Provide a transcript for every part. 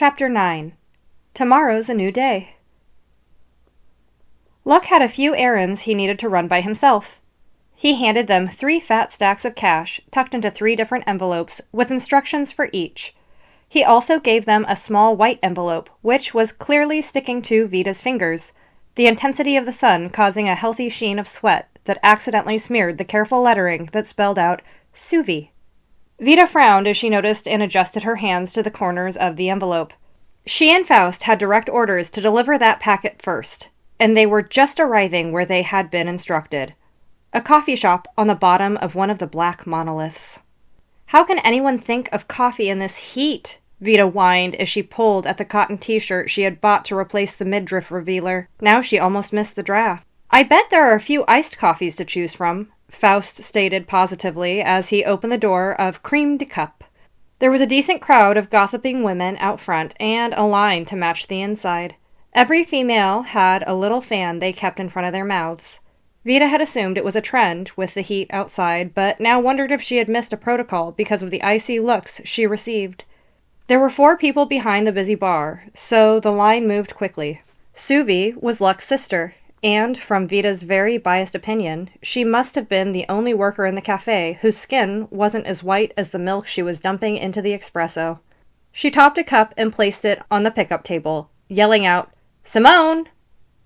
Chapter 9. Tomorrow's a New Day. Luck had a few errands he needed to run by himself. He handed them 3 fat stacks of cash tucked into 3 different envelopes with instructions for each. He also gave them a small white envelope, which was clearly sticking to Vita's fingers, the intensity of the sun causing a healthy sheen of sweat that accidentally smeared the careful lettering that spelled out Suvi. Vita frowned as she noticed and adjusted her hands to the corners of the envelope. She and Faust had direct orders to deliver that packet first, and they were just arriving where they had been instructed. A coffee shop on the bottom of one of the black monoliths. How can anyone think of coffee in this heat? Vita whined as she pulled at the cotton t-shirt she had bought to replace the midriff revealer. Now she almost missed the draft. I bet there are a few iced coffees to choose from, Faust stated positively as he opened the door of Cream de Cup. There was a decent crowd of gossiping women out front and a line to match the inside. Every female had a little fan they kept in front of their mouths. Vita had assumed it was a trend with the heat outside, but now wondered if she had missed a protocol because of the icy looks she received. There were 4 people behind the busy bar, so the line moved quickly. Suvi was Luck's sister, and, from Vita's very biased opinion, she must have been the only worker in the cafe whose skin wasn't as white as the milk she was dumping into the espresso. She topped a cup and placed it on the pickup table, yelling out, "Simone!"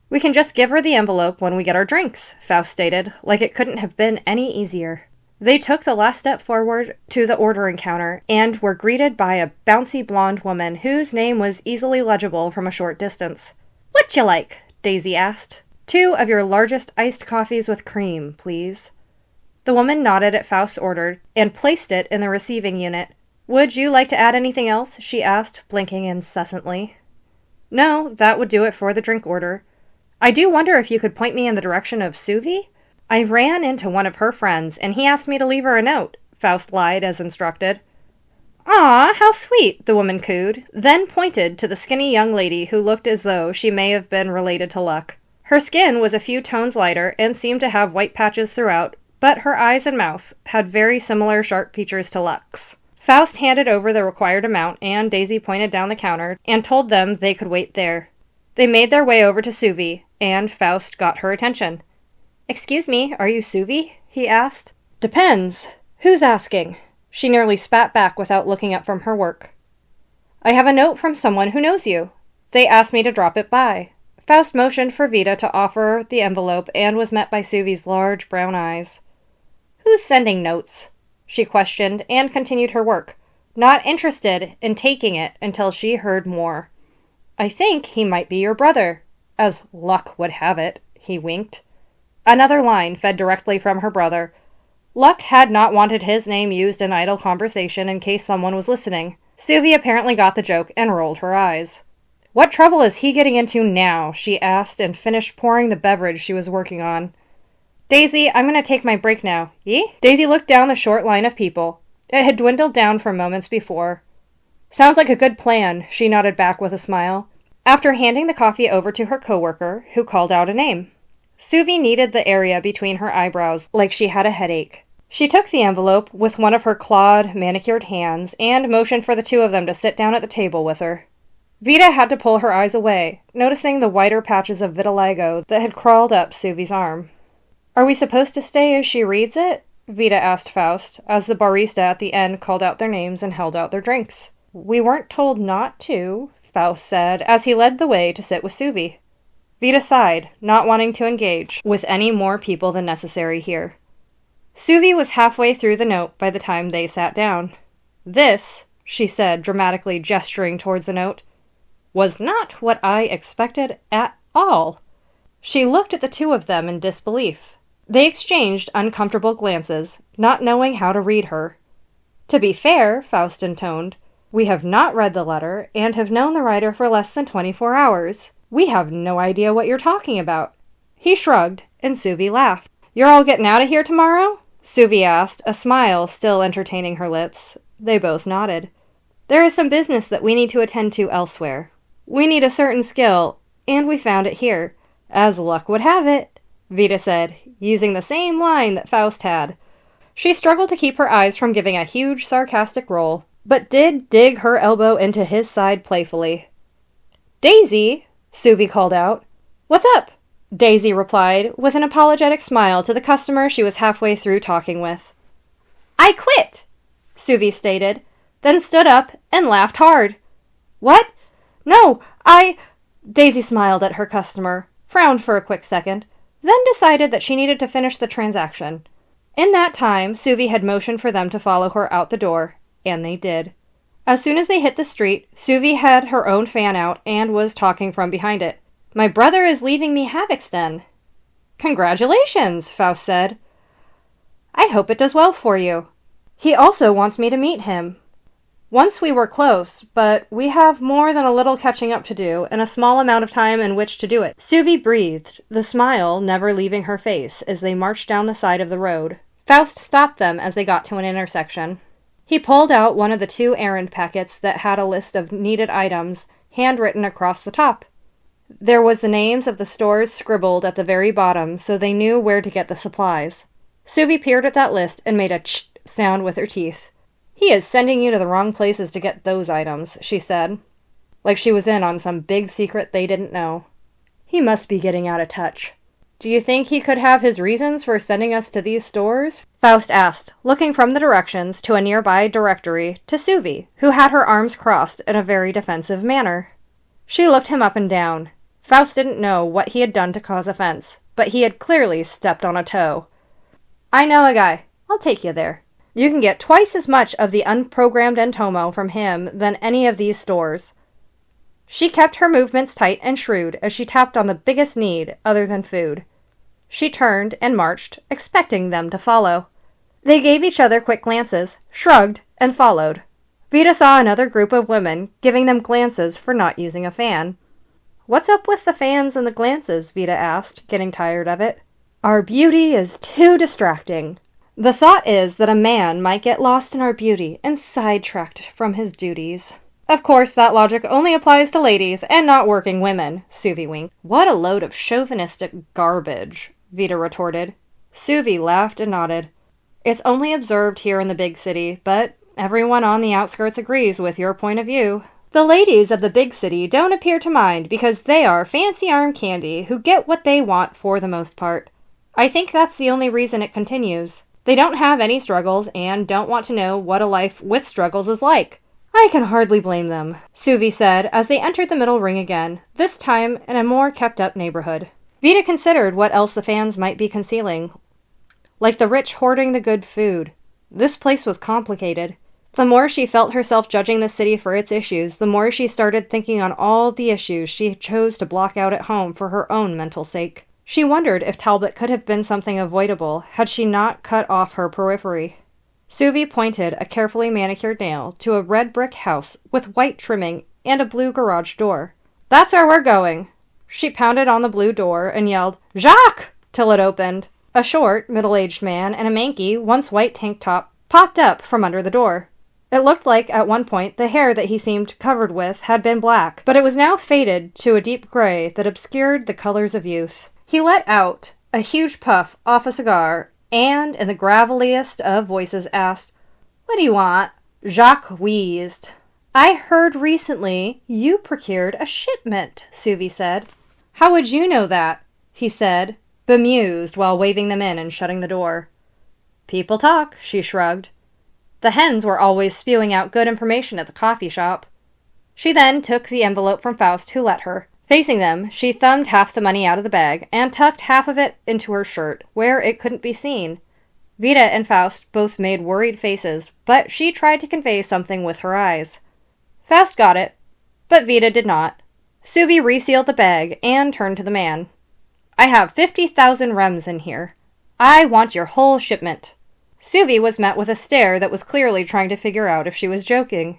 "We can just give her the envelope when we get our drinks," Faust stated, like it couldn't have been any easier. They took the last step forward to the ordering counter and were greeted by a bouncy blonde woman whose name was easily legible from a short distance. "What you like?" Daisy asked. "2 of your largest iced coffees with cream, please." The woman nodded at Faust's order and placed it in the receiving unit. "Would you like to add anything else?" she asked, blinking incessantly. "No, that would do it for the drink order. I do wonder if you could point me in the direction of Suvi? I ran into one of her friends, and he asked me to leave her a note," Faust lied as instructed. "Aw, how sweet," the woman cooed, then pointed to the skinny young lady who looked as though she may have been related to Luck. Her skin was a few tones lighter and seemed to have white patches throughout, but her eyes and mouth had very similar sharp features to Luck's. Faust handed over the required amount, and Daisy pointed down the counter and told them they could wait there. They made their way over to Suvi, and Faust got her attention. "Excuse me, are you Suvi?" he asked. "Depends. Who's asking?" She nearly spat back without looking up from her work. "I have a note from someone who knows you. They asked me to drop it by." Faust motioned for Vita to offer the envelope and was met by Suvi's large brown eyes. "Who's sending notes?" she questioned and continued her work, not interested in taking it until she heard more. "I think he might be your brother, as Luck would have it," he winked. Another line fed directly from her brother. Luck had not wanted his name used in idle conversation in case someone was listening. Suvi apparently got the joke and rolled her eyes. "What trouble is he getting into now?" she asked and finished pouring the beverage she was working on. "Daisy, I'm going to take my break now. Ye?" Daisy looked down the short line of people. It had dwindled down from moments before. "Sounds like a good plan," she nodded back with a smile, after handing the coffee over to her coworker, who called out a name. Suvi kneaded the area between her eyebrows like she had a headache. She took the envelope with one of her clawed, manicured hands and motioned for the 2 of them to sit down at the table with her. Vita had to pull her eyes away, noticing the whiter patches of vitiligo that had crawled up Suvi's arm. "Are we supposed to stay as she reads it?" Vita asked Faust, as the barista at the end called out their names and held out their drinks. "We weren't told not to," Faust said, as he led the way to sit with Suvi. Vita sighed, not wanting to engage with any more people than necessary here. Suvi was halfway through the note by the time they sat down. "This," she said, dramatically gesturing towards the note, "was not what I expected at all." She looked at the 2 of them in disbelief. They exchanged uncomfortable glances, not knowing how to read her. "To be fair," Faust intoned, "we have not read the letter and have known the writer for less than 24 hours. We have no idea what you're talking about." He shrugged, and Suvi laughed. "You're all getting out of here tomorrow?" Suvi asked, a smile still entertaining her lips. They both nodded. "There is some business that we need to attend to elsewhere. We need a certain skill, and we found it here. As luck would have it," Vita said, using the same line that Faust had. She struggled to keep her eyes from giving a huge sarcastic roll. but did dig her elbow into his side playfully. "Daisy!" Suvi called out. "What's up?" Daisy replied, with an apologetic smile to the customer she was halfway through talking with. "I quit," Suvi stated, then stood up and laughed hard. "What? No, Daisy smiled at her customer, frowned for a quick second, then decided that she needed to finish the transaction. In that time, Suvi had motioned for them to follow her out the door, and they did. As soon as they hit the street, Suvi had her own fan out and was talking from behind it. "My brother is leaving me Havixton." "Congratulations," Faust said. "I hope it does well for you. He also wants me to meet him. Once we were close, but we have more than a little catching up to do, and a small amount of time in which to do it." Suvi breathed, the smile never leaving her face as they marched down the side of the road. Faust stopped them as they got to an intersection. He pulled out one of the 2 errand packets that had a list of needed items handwritten across the top. There was the names of the stores scribbled at the very bottom, so they knew where to get the supplies. Suvi peered at that list and made a ch sound with her teeth. "He is sending you to the wrong places to get those items," she said, like she was in on some big secret they didn't know. "He must be getting out of touch." "Do you think he could have his reasons for sending us to these stores?" Faust asked, looking from the directions to a nearby directory to Suvi, who had her arms crossed in a very defensive manner. She looked him up and down. Faust didn't know what he had done to cause offense, but he had clearly stepped on a toe. "I know a guy. I'll take you there. You can get twice as much of the unprogrammed entomo from him than any of these stores." She kept her movements tight and shrewd as she tapped on the biggest need other than food. She turned and marched, expecting them to follow. They gave each other quick glances, shrugged, and followed. Vita saw another group of women, giving them glances for not using a fan. "What's up with the fans and the glances?" Vita asked, getting tired of it. "Our beauty is too distracting. The thought is that a man might get lost in our beauty and sidetracked from his duties." "Of course, that logic only applies to ladies and not working women," Suvi winked. "What a load of chauvinistic garbage," Vita retorted. Suvi laughed and nodded. "It's only observed here in the big city, but everyone on the outskirts agrees with your point of view. The ladies of the big city don't appear to mind because they are fancy arm candy who get what they want for the most part. I think that's the only reason it continues. They don't have any struggles and don't want to know what a life with struggles is like." "I can hardly blame them," Suvi said as they entered the middle ring again, this time in a more kept-up neighborhood. Vita considered what else the fans might be concealing, like the rich hoarding the good food. This place was complicated. The more she felt herself judging the city for its issues, the more she started thinking on all the issues she chose to block out at home for her own mental sake. She wondered if Talbot could have been something avoidable had she not cut off her periphery. Suvi pointed a carefully manicured nail to a red brick house with white trimming and a blue garage door. "That's where we're going." She pounded on the blue door and yelled, "Jacques!" till it opened. A short, middle-aged man in a manky, once white tank top popped up from under the door. It looked like, at one point, the hair that he seemed covered with had been black, but it was now faded to a deep gray that obscured the colors of youth. He let out a huge puff off a cigar and, in the graveliest of voices, asked, "What do you want?" Jacques wheezed. "I heard recently you procured a shipment," Suvi said. "How would you know that?" he said, bemused while waving them in and shutting the door. "People talk," she shrugged. The hens were always spewing out good information at the coffee shop. She then took the envelope from Faust, who let her. Facing them, she thumbed half the money out of the bag and tucked half of it into her shirt, where it couldn't be seen. Vita and Faust both made worried faces, but she tried to convey something with her eyes. Faust got it, but Vita did not. Suvi resealed the bag and turned to the man. "I have 50,000 rems in here. I want your whole shipment." Suvi was met with a stare that was clearly trying to figure out if she was joking.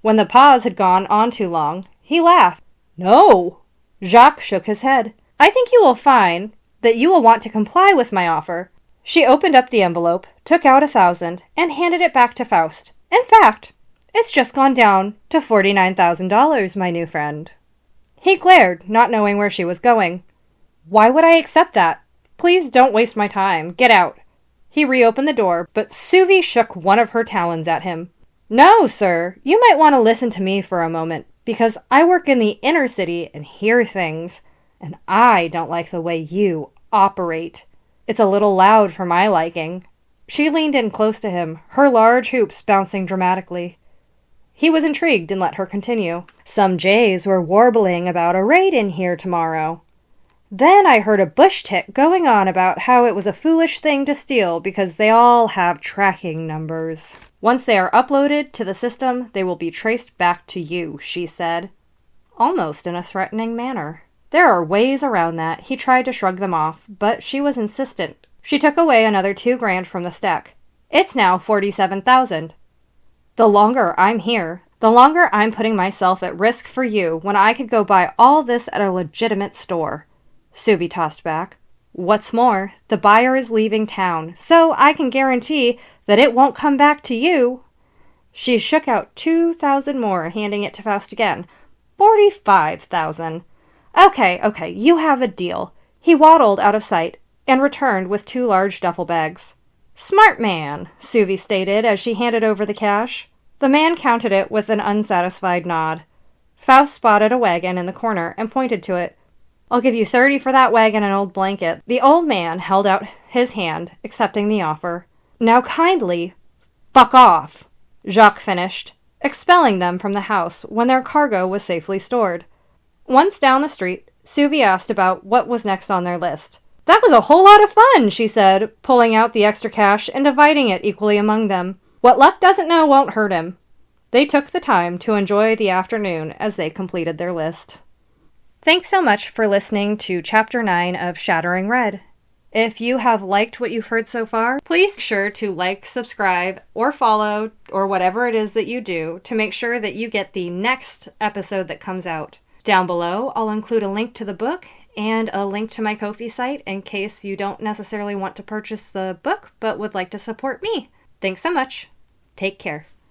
When the pause had gone on too long, he laughed. "No!" Jacques shook his head. "I think you will find that you will want to comply with my offer." She opened up the envelope, took out 1,000, and handed it back to Faust. "In fact, it's just gone down to $49,000, my new friend." He glared, not knowing where she was going. "Why would I accept that? Please don't waste my time. Get out." He reopened the door, but Suvi shook one of her talons at him. No, sir, you might want to listen to me for a moment, because I work in the inner city and hear things, and I don't like the way you operate. It's a little loud for my liking. She leaned in close to him, her large hoops bouncing dramatically. He was intrigued and let her continue. Some jays were warbling about a raid in here tomorrow. Then I heard a bush tick going on about how it was a foolish thing to steal because they all have tracking numbers. Once they are uploaded to the system, they will be traced back to you, she said, almost in a threatening manner. There are ways around that. He tried to shrug them off, but she was insistent. She took away another $2,000 from the stack. It's now $47,000. The longer I'm here, the longer I'm putting myself at risk for you when I could go buy all this at a legitimate store. Suvi tossed back. What's more, the buyer is leaving town, so I can guarantee that it won't come back to you. She shook out $2,000 more, handing it to Faust again. $45,000. Okay, you have a deal. He waddled out of sight and returned with 2 large duffel bags. Smart man, Suvi stated as she handed over the cash. The man counted it with an unsatisfied nod. Faust spotted a wagon in the corner and pointed to it. I'll give you 30 for that wagon and old blanket. The old man held out his hand, accepting the offer. Now kindly, fuck off, Jacques finished, expelling them from the house when their cargo was safely stored. Once down the street, Suvi asked about what was next on their list. That was a whole lot of fun, she said, pulling out the extra cash and dividing it equally among them. What Luck doesn't know won't hurt him. They took the time to enjoy the afternoon as they completed their list. Thanks so much for listening to Chapter 9 of Shattering Red. If you have liked what you've heard so far, please be sure to like, subscribe, or follow, or whatever it is that you do to make sure that you get the next episode that comes out. Down below, I'll include a link to the book and a link to my Kofi site in case you don't necessarily want to purchase the book but would like to support me. Thanks so much. Take care.